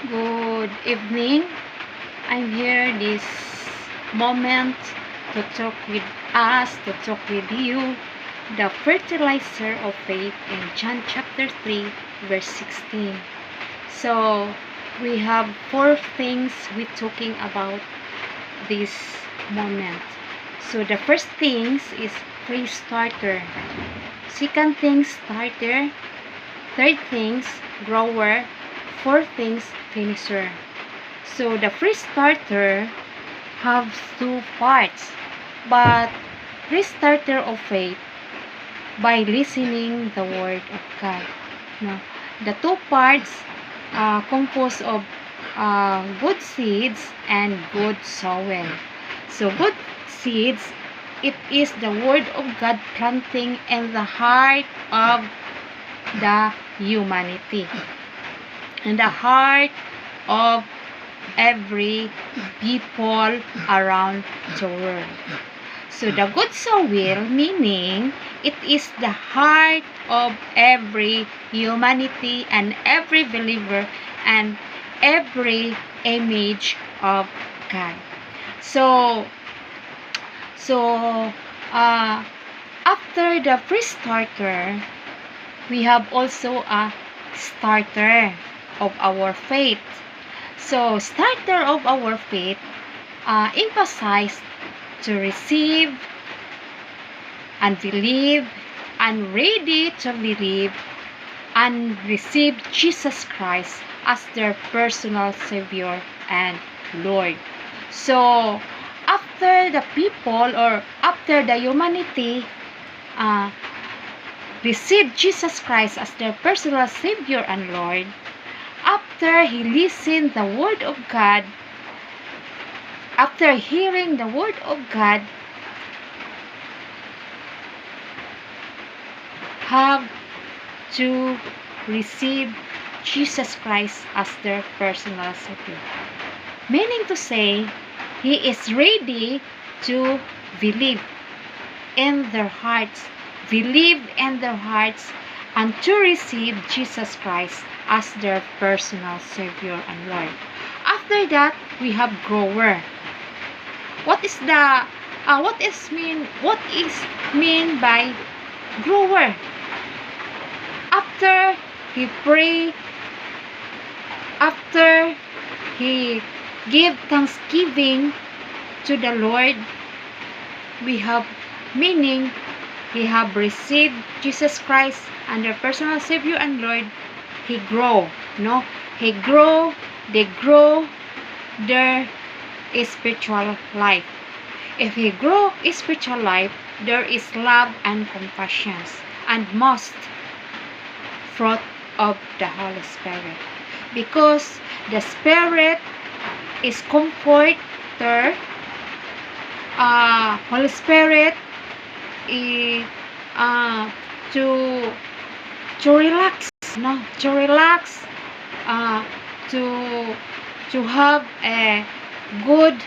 Good evening. I'm here this moment to talk with you, the fertilizer of faith in John chapter 3, verse 16. So, we have four things we're talking about this moment. So, the first things is pre-starter. Second thing, starter. Third things, grower. Fourth things, finisher. So the first starter has two parts, but starter of faith by listening the word of God. No, the two parts composed of good seeds and good soil. So good seeds, it is the word of God planting in the heart of the humanity, in the heart of every people around the world. So the good soil, meaning it is the heart of every humanity and every believer and every image of God. So after the pre-starter, we have also a starter of our faith. So, starter of our faith emphasized to receive and believe and ready to believe and receive Jesus Christ as their personal Savior and Lord. So, after the people or after the humanity received Jesus Christ as their personal Savior and Lord, after he listened the word of God, after hearing the word of God, have to receive Jesus Christ as their personal Savior. Meaning to say, he is ready to believe in their hearts, and to receive Jesus Christ as their personal Savior and Lord. After that, we have grower. What is mean by grower? After he pray, after he give thanksgiving to the Lord, we have meaning he have received Jesus Christ and their personal Savior and Lord. He grow, they grow their spiritual life. If he grow spiritual life, there is love and compassion, and most fruit of the Holy Spirit, because the Spirit is comforter. Holy Spirit is to relax, to have a good